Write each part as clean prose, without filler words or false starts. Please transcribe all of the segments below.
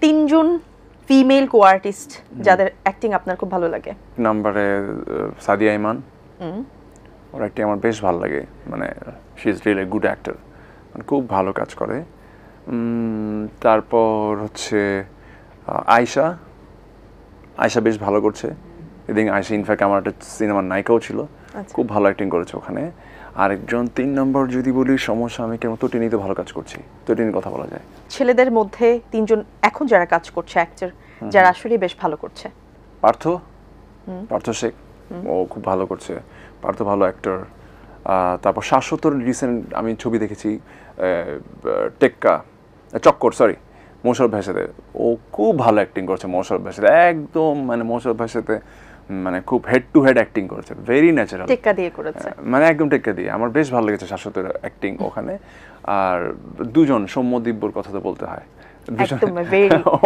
তিনজন female co artist যাদের acting আপনার খুব ভালো লাগে। নম্বরে সাদিয়া ইমান, ওর অ্যাক্টিং আমার বেশ ভালো লাগে, মানে she is really good actor, মানে খুব ভালো কাজ করে। তারপর হচ্ছে আয়শা, আয়শা বেশ ভালো করছে এদিন। আয়শা ইনফ্যাক্ট আমার একটা সিনেমার নায়িকাও ছিল, খুব ভালো অ্যাক্টিং করেছে ওখানে। আরেকজন 3 নম্বর যদি বলি সমস্যা, আমি কেন তটিনিতে ভালো কাজ করছি, তটিনির কথা বলা যায়। ছেলেদের মধ্যে তিনজন এখন যারা কাজ করছে অ্যাক্টর, যারা আসলে বেশ ভালো করছে। পার্থ, পার্থ শেখ, ও খুব ভালো করছে, পার্থ ভালো অ্যাক্টর। তারপর শাশ্বতর রিসেন্ট আমি ছবি দেখেছি, টেক্কা চক্কর, সরি, মৌসুম ভাষাতে, ও খুব ভালো অ্যাক্টিং করছে মৌসুম ভাষাতে, একদম মানে মৌসুম ভাষাতে মানে খুব হেড টু হেড অ্যাক্টিং করেছে, ভেরি ন্যাচারাল, টেক্কা দিয়ে করেছে, মানে একদম টেক্কা দিয়ে। আমার বেশ ভালো লেগেছে শাশ্বতের অ্যাক্টিং ওখানে। আর দুজন সৌম্য দিব্যর কথা তো বলতে হয়,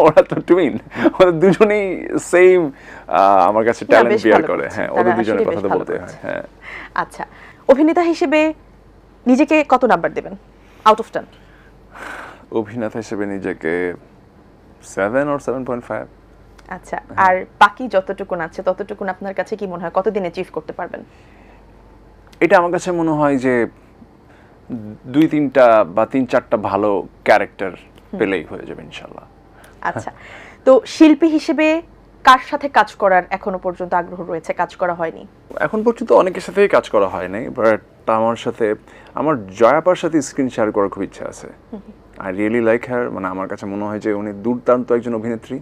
ওরা তো টুইন, ওরা দুজনেই সেম আমার কাছে ট্যালেন্ট বিয়ার করে। হ্যাঁ, ওদের দুজনের কথা তো বলতে হয়। হ্যাঁ, আচ্ছা, অভিনেতা হিসেবে নিজেকে কত নাম্বার দেবেন আউট অফ 10? অভিনেতা হিসেবে নিজেকে 7 or 7.5। আচ্ছা, আর বাকি যতটুকুন আছে ততটুকুন আপনার কাছে কি মনে হয় কতদিনে অ্যাচিভ করতে পারবেন? এটা আমার কাছে মনে হয় যে 2-3টা বা 3-4টা ভালো ক্যারেক্টার পেলেই হয়ে যাবে ইনশাআল্লাহ। আচ্ছা, তো শিল্পী হিসেবে কার সাথে কাজ করার এখনো পর্যন্ত আগ্রহ রয়েছে, কাজ করা হয়নি? এখন পর্যন্ত অনেকের সাথেই কাজ করা হয় নাই, বাট আমার সাথে, আমার জয়াপার সাথে স্ক্রিন শেয়ার করার খুব ইচ্ছা আছে। আই রিয়েলি লাইক হার, মানে আমার কাছে মনে হয় যে উনি দুর্দান্ত একজন অভিনেত্রী,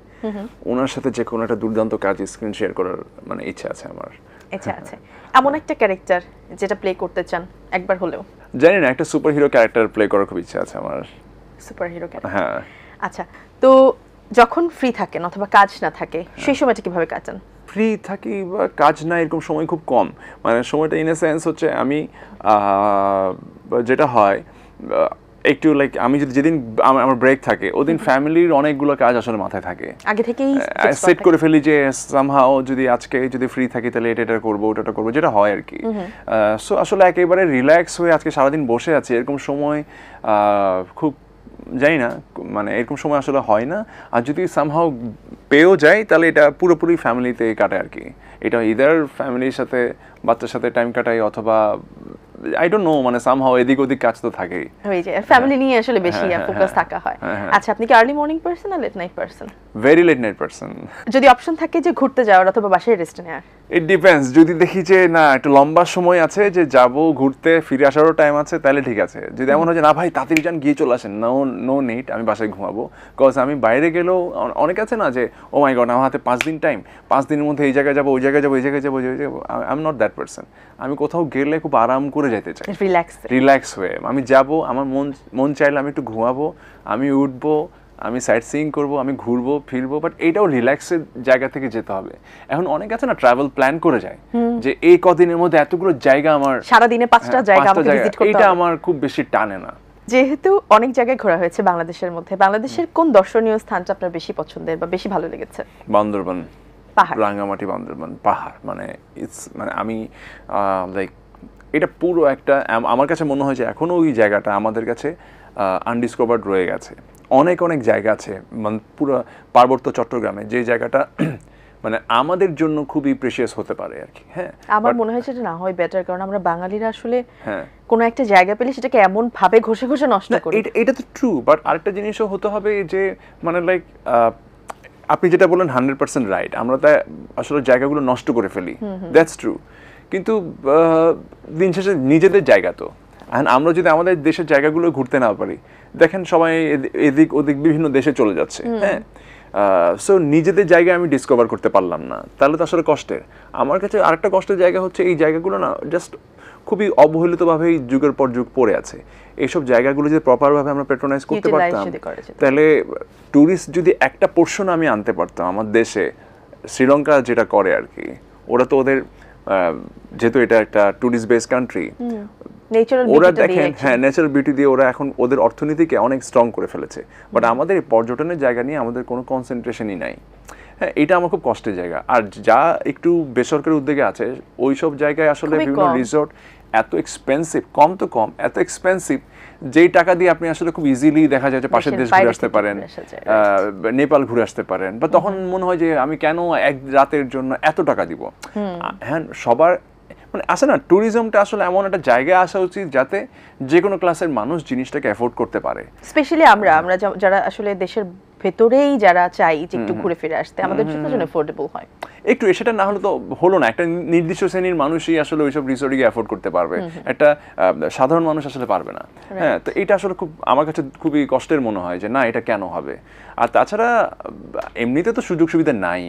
ওনার সাথে যে কোনো একটা দুর্দান্ত কাজ স্ক্রিন শেয়ার করার মানে ইচ্ছা আছে আমার। ইচ্ছা আছে, এমন একটা ক্যারেক্টার যেটা প্লে করতে চান একবার হলেও? জানি না, একটা সুপার হিরো ক্যারেক্টার প্লে করার খুব ইচ্ছা আছে আমার। সুপার হিরো ক্যারেক্টার, হ্যাঁ। আচ্ছা, তো যখন ফ্রি থাকেন অথবা কাজ না থাকে সেই সময়টা কিভাবে কাটান? ফ্রি থাকি বা কাজ না, এরকম সময় খুব কম, মানে সময়টা ইন এ সেন্স হচ্ছে আমি যেটা হয় একটু লাইক, আমি যদি যেদিন আমার ব্রেক থাকে ওদিন ফ্যামিলির অনেকগুলো কাজ আসলে মাথায় থাকে, আগে থেকেই সেট করে ফেলি যে সামহাও যদি আজকে যদি ফ্রি থাকি তাহলে এটা করবো, ওটা করবো, যেটা হয় আর কি। সো আসলে একেবারে রিল্যাক্স হয়ে আজকে সারাদিন বসে আছি এরকম সময় খুব, জানি না, মানে এরকম সময় আসলে হয় না। আর যদি সামহাও পেয়েও যায় তাহলে এটা পুরোপুরি ফ্যামিলিতে কাটে আর কি। এটা ইদার ফ্যামিলির সাথে, বাচ্চার সাথে টাইম কাটাই, অথবা আই ডোন্ট নো, মানে সামহাও এদিক ওদিক কাজ তো থাকেই, হয়ে যায়, ফ্যামিলি নিয়ে আসলে বেশি ফোকাস থাকা হয়। আচ্ছা, আপনি কি আর্লি মর্নিং পারসন না late night person? Very late night person. যদি অপশন থাকে যে ঘুরতে যাওয়ার অথবা বাসায় রেস্ট নেওয়ার? ইট ডিপেন্ডস, যদি দেখি যে না একটু লম্বা সময় আছে যে যাব ঘুরতে, ফিরে আসারও টাইম আছে, তাহলে ঠিক আছে। যদি এমন হয় যে না ভাই তাড়াতাড়ি যান, গিয়ে চলে আসেন, নো নিড, আমি বাসায় ঘুমাবো। কজ আমি বাইরে গেলেও অনেক আছে না যে ও মাই গড আমার হাতে 5 দিন টাইম, 5 দিনের মধ্যে এই জায়গায় যাবো, ওই জায়গায় যাবো, এই জায়গায় যাবো, I am not that person. আমি কোথাও গেলে খুব আরাম করে যেতে চাই, রিল্যাক্স হয়ে। আমি যাব, আমার মন চাইলে আমি একটু ঘুমাবো, আমি উঠবো, আমি সাইট সিইং করবো, আমি ঘুরবো ফিরবো, বাট এইটাও রিল্যাক্সের জায়গা থেকে যেতে হবে। এখন অনেক আছে না ট্রাভেল প্ল্যান করে যায় যে এই কদিনের মধ্যে এতগুলো জায়গা, আমার সারাদিনে 5টা জায়গা আমাকে ভিজিট করতে হবে, এটা আমার খুব বেশি টানে না। যেহেতু অনেক জায়গায় ঘোরা হয়েছে বাংলাদেশের মধ্যে, বাংলাদেশের কোন দর্শনীয় স্থানটা আপনার বেশি পছন্দের বা বেশি ভালো লেগেছে? বান্দরবান, পাহাড়, রাঙ্গামাটি, বান্দরবান পাহাড়, মানে ইটস, মানে আমি লাইক এটা পুরো একটা, আমার কাছে মনে হয় যে এখনো ওই জায়গাটা আমাদের কাছে আনডিসকভার্ড রয়ে গেছে। অনেক জায়গা আছে, মানে পুরো পার্বত্য চট্টগ্রামে যে জায়গাটা মানে আমাদের জন্য খুবই প্রেশিয়াস হতে পারে আর কি। হ্যাঁ, আমার মনে হয় সেটা না হয় বেটার, কারণ আমরা বাঙালিরা আসলে কোনো একটা জায়গা পেলে সেটাকে এমন ভাবে ঘষে নষ্ট করি। এটা তো ট্রু, বাট আরেকটা জিনিসও হতে হবে যে মানে লাইক আপনি যেটা বলেন 100% রাইট, আমরা তাই আসলে জায়গাগুলো নষ্ট করে ফেলি, দ্যাটস ট্রু। কিন্তু দিন শেষে নিজেদের জায়গা তো, আমরা যদি আমাদের দেশের জায়গাগুলো ঘুরতে না পারি, দেখেন সবাই এদিক ওদিক বিভিন্ন দেশে চলে যাচ্ছে। হ্যাঁ, সো নিজেদের জায়গায় আমি ডিসকভার করতে পারলাম না, তাহলে তো আসলে কষ্টের। আমার কাছে আরেকটা কষ্টের জায়গা হচ্ছে এই জায়গাগুলো না জাস্ট খুবই অবহেলিতভাবেই যুগের পর যুগ পড়ে আছে। এইসব জায়গাগুলো যদি প্রপারভাবে আমরা পেট্রোনাইজ করতে পারতাম, তাহলে ট্যুরিস্ট যদি একটা পোর্শন আমি আনতে পারতাম আমার দেশে, শ্রীলঙ্কা যেটা করে আর কি, ওরা তো ওদের যেহেতু এটা একটা ট্যুরিস্ট বেস কান্ট্রি, ওরা দেখেন হ্যাঁ ন্যাচারাল বিউটি দিয়ে ওরা এখন ওদের অর্থনীতিকে অনেক স্ট্রং করে ফেলেছে। বাট আমাদের এই পর্যটনের জায়গা নিয়ে আমাদের কোনো কনসেন্ট্রেশনই নাই। হ্যাঁ, এটা আমার খুব কষ্টের জায়গা। আর যা একটু বেসরকারি উদ্যোগে আছে ওই সব জায়গায় আসলে খুবই বিভিন্ন কম। রিসোর্ট এত এক্সপেন্সিভ, কম তো কম, এত এক্সপেন্সিভ যেই টাকা দিয়ে আপনি আসলে খুব ইজিলি দেখা যায় যে পাশের দেশের দেশ ঘুরে বাইরে আসতে থেকে পারেন, ঘুরে আসা যায়, নেপাল ঘুরে আসতে পারেন, বা তখন মনে হয় যে আমি কেন এক রাতের জন্য এত টাকা দিব। হ্যাঁ, সবার মানে আসে না, ট্যুরিজমটা আসলে এমন একটা জায়গায় আসা উচিত যাতে যে কোনো ক্লাসের মানুষ জিনিসটাকে অ্যাফোর্ড করতে পারে। স্পেশালি আমরা যারা আসলে দেশের ভেতরেই যারা চাই যে একটু ঘুরে ফিরে আসতে, আমাদের জন্য যেন এফোর্ডেবল হয়। একটু সেটা না হলে তো হলো না, একটা নির্দিষ্ট শ্রেণীর মানুষই আসলে ওইসব রিসোর্টে গিয়ে অ্যাফোর্ড করতে পারবে, একটা সাধারণ মানুষ আসলে পারবে না। হ্যাঁ, তো এটা আসলে খুব আমার কাছে খুবই কষ্টের মনে হয় যে না, এটা কেন হবে। আর তাছাড়া এমনিতে তো সুযোগ সুবিধা নাই,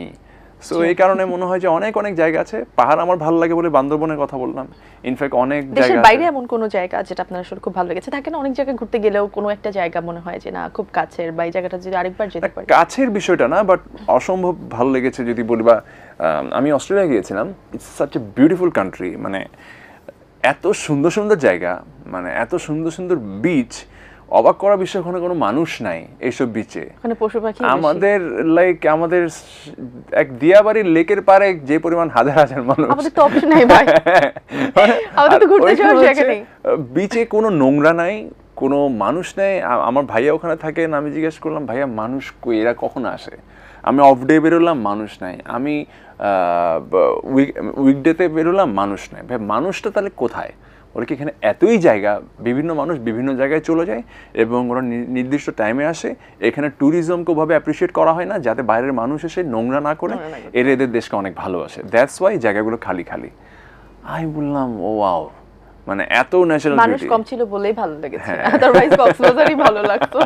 সো এই কারণে মনে হয় যে অনেক অনেক জায়গা আছে। পাহাড় আমার ভালো লাগে বলে বান্দরবনের কথা বললাম, ইনফ্যাক্ট অনেক জায়গা দেশের আছে। বাইরে এমন কোনো জায়গা যেটা আপনার আসলে খুব ভালো লেগেছে? থাকে না অনেক জায়গায় ঘুরতে গেলেও কোনো একটা জায়গা মনে হয় যে না খুব কাছের, বা এই জায়গাটা যদি আরেকবার যেতে পারি। কাছের বিষয়টা না, বাট অসম্ভব ভালো লেগেছে যদি বলি, বা আমি অস্ট্রেলিয়া গিয়েছিলাম। It's such a beautiful country, মানে এত সুন্দর সুন্দর জায়গা, মানে এত সুন্দর সুন্দর বিচ, অবাক করা বিষয় ওখানে কোনো মানুষ নাই এইসব বিচে। ওখানে পশু পাখি আমাদের আমাদের এক দিয়াবাড়ির লেকের পারে যে পরিমাণ হাজার হাজার মানুষ, আমাদের তো অপশন নাই ভাই, আমাদের তো ঘুরতে যাওয়ার জায়গা নেই। বিচে কোনো নোংরা নাই, কোনো মানুষ নেই। আমার ভাইয়া ওখানে থাকেন, আমি জিজ্ঞেস করলাম ভাইয়া মানুষ কই, এরা কখন আসে? আমি অফ ডে বেরোলাম, মানুষ নাই। আমি উইকডেতে বেরোলাম, মানুষ নাই। ভাই মানুষটা তাহলে কোথায়? ওরা কি এখানে এতই জায়গা, বিভিন্ন মানুষ বিভিন্ন জায়গায় চলে যায় এবং ওরা নির্দিষ্ট টাইমে আসে। এখানে ট্যুরিজমকে ওভাবে অ্যাপ্রিসিয়েট করা হয় না যাতে বাইরের মানুষ এসে নোংরা না করে এদের দেশকে অনেক ভালোবাসে। দ্যাটস ওয়াই জায়গাগুলো খালি খালি। আমি বললাম ও ওয়াও, মানে এত ন্যাচারাল মানুষ কম ছিল বলেই ভালো লেগেছে, আদারওয়াইজ কক্সবাজারই ভালো লাগতো।